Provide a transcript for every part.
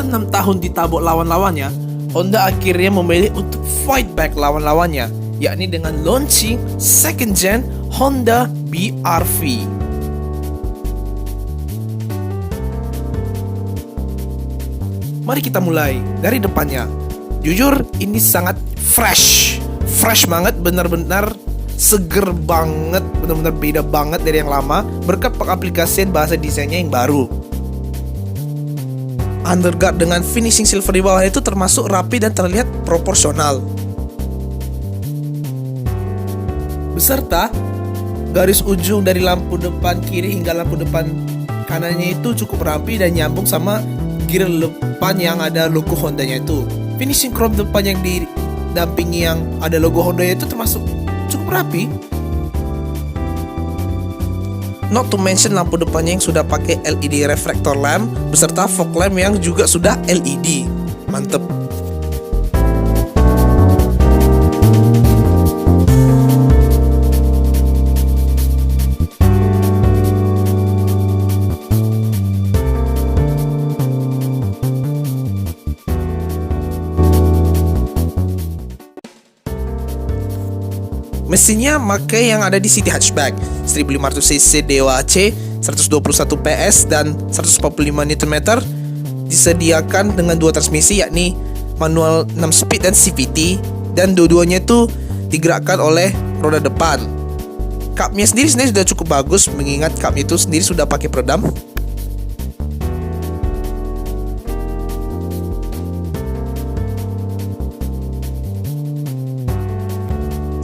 setelah 6 tahun ditabok lawan-lawannya, Honda akhirnya memilih untuk fight back lawan-lawannya, yakni dengan launching second gen Honda BR-V. Mari kita mulai dari depannya. Jujur ini sangat fresh banget, benar-benar seger banget, benar-benar beda banget dari yang lama berkat pengaplikasian bahasa desainnya yang baru. Underguard dengan finishing silver di bawah itu termasuk rapi dan terlihat proporsional. Beserta garis ujung dari lampu depan kiri hingga lampu depan kanannya itu cukup rapi dan nyambung sama gear depan yang ada logo Hondanya itu. Finishing chrome depan yang didampingi yang ada logo Hondanya itu termasuk cukup rapi. Not to mention lampu depannya yang sudah pakai LED reflector lamp beserta fog lamp yang juga sudah LED. Mantep. Mesinnya pakai yang ada di City Hatchback 1500cc DOHC 121 PS dan 145 Nm. Disediakan dengan dua transmisi yakni manual 6 speed dan CVT, dan dua-duanya itu digerakkan oleh roda depan. Cupnya sendiri sebenarnya sudah cukup bagus mengingat cupnya itu sendiri sudah pakai peredam.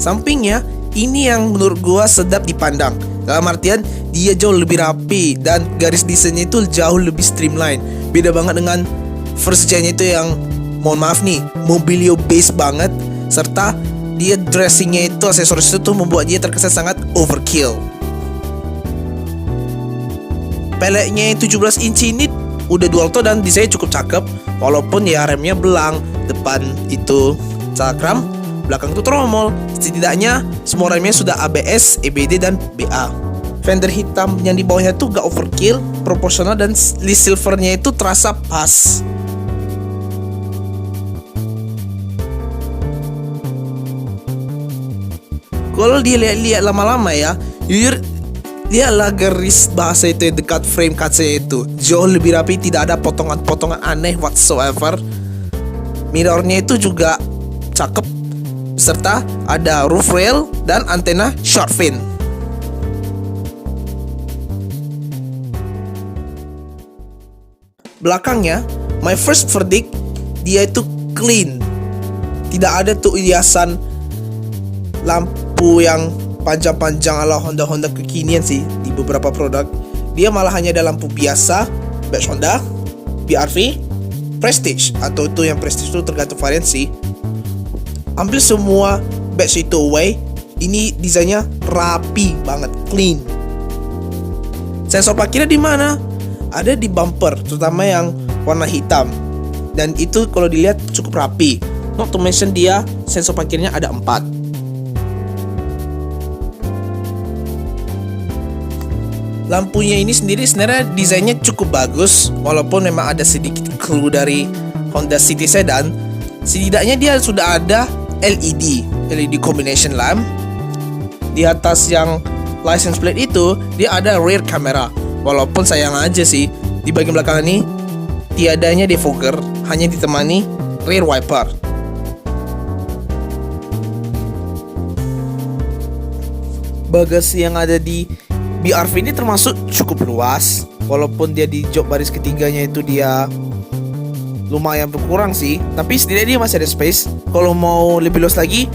Sampingnya, ini yang menurut gua sedap dipandang. Dalam artian, dia jauh lebih rapi dan garis desainnya itu jauh lebih streamline. Beda banget dengan first gen-nya itu yang, mohon maaf nih, mobilio base banget. Serta dia dressingnya itu, aksesoris itu tuh membuat dia terkesan sangat overkill. Peleknya yang 17 inci ini udah dual tone dan desainnya cukup cakep. Walaupun ya remnya belang, depan itu cakram, belakang itu tromol. Setidaknya semua remnya sudah ABS, EBD, dan BA. Fender hitam yang di bawahnya tuh gak overkill, proporsional, dan list silvernya itu terasa pas. Kalau dilihat lama-lama ya, jujur lihatlah garis bahasa itu yang dekat frame kaca itu jauh lebih rapi, tidak ada potongan-potongan aneh whatsoever. Mirrornya itu juga cakep, serta ada roof rail dan antena shark fin. Belakangnya, my first verdict, dia itu clean. Tidak ada tuh hiasan lampu yang panjang-panjang ala Honda kekinian sih di beberapa produk. Dia malah hanya ada lampu biasa, badge Honda, BR-V, Prestige, atau itu yang Prestige itu tergantung varian sih. Hampir semua badge itu away. Ini desainnya rapi banget, clean. Sensor parkirnya di mana? Ada di bumper, terutama yang warna hitam. Dan itu kalau dilihat cukup rapi. Not to mention dia sensor parkirnya ada 4. Lampunya ini sendiri sebenarnya desainnya cukup bagus, walaupun memang ada sedikit clue dari Honda City Sedan. Setidaknya dia sudah ada LED combination lamp. Di atas yang license plate itu dia ada rear camera. Walaupun sayang aja sih di bagian belakang ini tiadanya defogger, hanya ditemani rear wiper. Bagasi yang ada di BR-V ini termasuk cukup luas, walaupun dia di jok baris ketiganya itu dia lumayan berkurang sih, tapi setidaknya dia masih ada space. Kalau mau lebih luas lagi,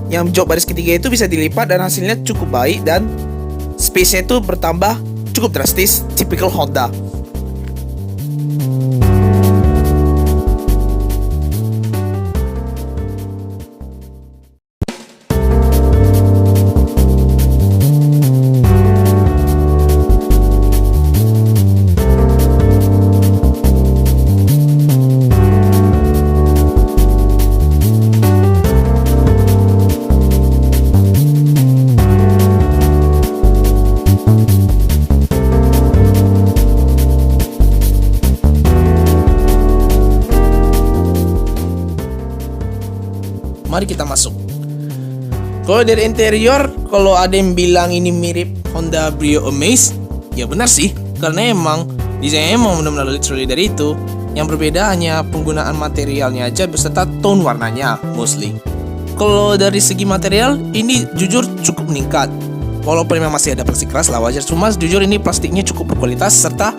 yang jok baris ketiga itu bisa dilipat dan hasilnya cukup baik, dan space-nya itu bertambah cukup drastis, typical Honda. Mari kita masuk. Kalau dari interior, kalau ada yang bilang ini mirip Honda Brio Amaze, ya benar sih, karena emang desainnya emang benar-benar literally dari itu. Yang berbeda hanya penggunaan materialnya aja beserta tone warnanya mostly. Kalau dari segi material, ini jujur cukup meningkat. Walaupun memang masih ada plastik keras lah, wajar. Cuma jujur ini plastiknya cukup berkualitas serta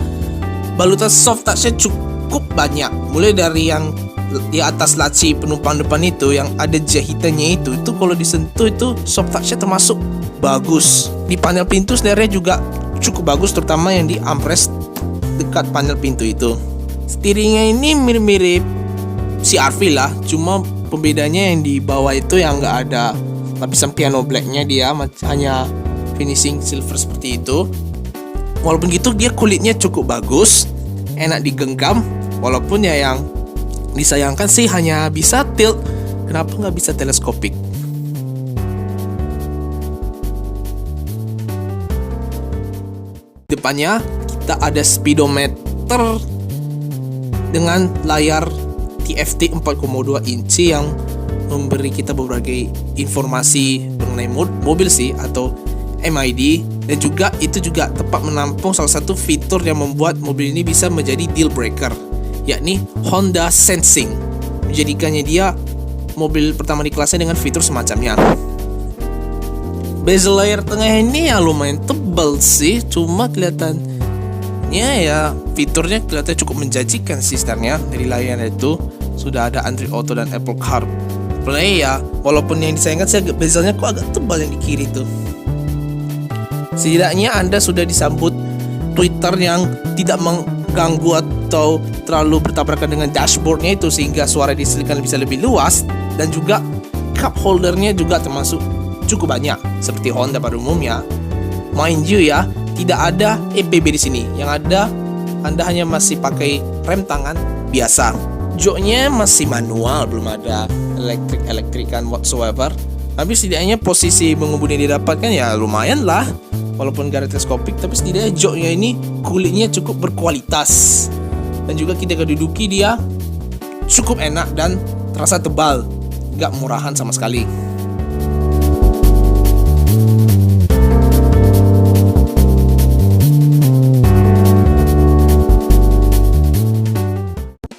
balutan soft touch-nya cukup banyak. Mulai dari yang di atas laci penumpang depan itu yang ada jahitannya itu kalau disentuh itu soft touch-nya termasuk bagus. Di panel pintu sebenarnya juga cukup bagus, terutama yang di armrest dekat panel pintu itu. Steeringnya ini mirip-mirip CR-V lah, cuma pembedanya yang di bawah itu yang nggak ada lapisan piano blacknya, dia hanya finishing silver seperti itu. Walaupun gitu dia kulitnya cukup bagus, enak digenggam. Walaupun ya yang disayangkan sih hanya bisa tilt. Kenapa nggak bisa teleskopik? Depannya kita ada speedometer dengan layar TFT 4,2 inci yang memberi kita berbagai informasi mengenai mobil sih atau MID, dan juga itu juga tepat menampung salah satu fitur yang membuat mobil ini bisa menjadi deal breaker, yakni Honda Sensing, menjadikannya dia mobil pertama di kelasnya dengan fitur semacamnya. Bezel layar tengah ini ya lumayan tebal sih, cuma kelihatannya ya fiturnya kelihatan cukup menjanjikan sih sebenarnya. Dari layar itu sudah ada Android Auto dan Apple CarPlay ya, walaupun yang disayangkan sih bezelnya kok agak tebal yang di kiri tuh. Setidaknya Anda sudah disambut Twitter yang tidak mengganggu atau terlalu bertabrakan dengan dashboardnya itu, sehingga suara dihasilkan bisa lebih luas, dan juga cup holdernya juga termasuk cukup banyak seperti Honda pada umumnya. Mind you ya, tidak ada EPB di sini. Yang ada Anda hanya masih pakai rem tangan biasa. Joknya masih manual, belum ada elektrik-elektrikan whatsoever. Tapi setidaknya posisi mengemudi yang didapatkan ya lumayan lah. Walaupun gak ada teleskopik, tapi setidaknya joknya ini kulitnya cukup berkualitas. Dan juga ketika duduki dia cukup enak dan terasa tebal, gak murahan sama sekali.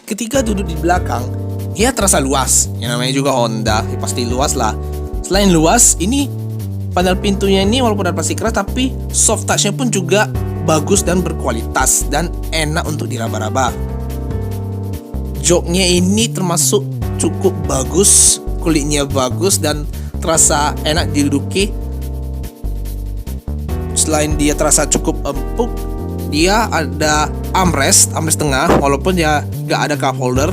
Ketika duduk di belakang, dia terasa luas. Yang namanya juga Honda, ya pasti luas lah. Selain luas, ini panel pintunya ini walaupun ada plastik keras, tapi soft touch-nya pun juga bagus dan berkualitas dan enak untuk diraba-raba. Joknya ini termasuk cukup bagus, kulitnya bagus dan terasa enak diduduki. Selain dia terasa cukup empuk, dia ada armrest tengah, walaupun ya gak ada cup holder.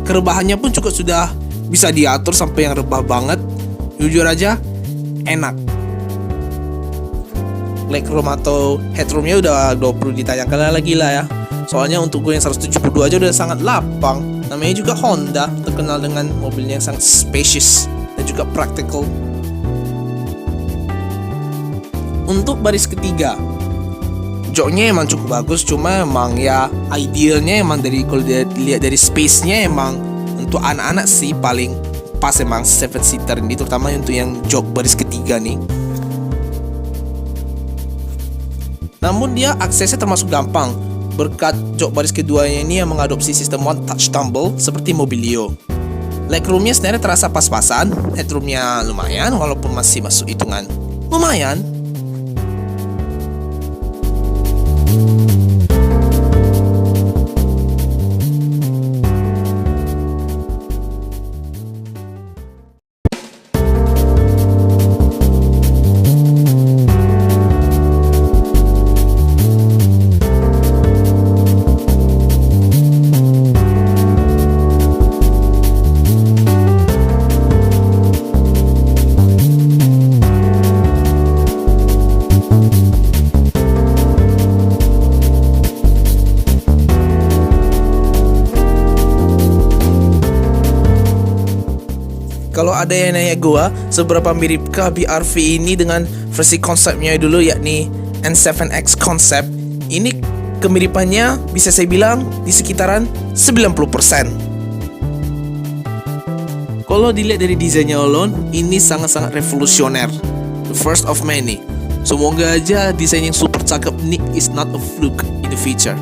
Kerebahannya pun cukup sudah bisa diatur sampai yang rebah banget. Jujur aja enak. Legroom atau headroomnya udah 20 ditayangkan lagi lah ya. Soalnya untuk gue yang 172 aja udah sangat lapang. Namanya juga Honda, terkenal dengan mobilnya yang sangat spacious dan juga practical. Untuk baris ketiga, joknya emang cukup bagus, cuma emang ya idealnya emang dari kalau dilihat dari space-nya emang untuk anak-anak sih paling pas emang 7-seater ini, terutama untuk yang jok baris ketiga nih. Namun dia aksesnya termasuk gampang berkat jok baris keduanya ini yang mengadopsi sistem one touch tumble seperti Mobilio. Legroomnya sebenarnya terasa pas-pasan, headroomnya lumayan walaupun masih masuk hitungan lumayan. Kalau ada yang nanya gue seberapa miripkah BR-V ini dengan versi konsepnya dulu, yakni N7X Concept, ini kemiripannya bisa saya bilang di sekitaran 90%. Kalau dilihat dari desainnya alone, ini sangat-sangat revolusioner. The first of many. Semoga aja desain yang super cakep ini is not a fluke in the future.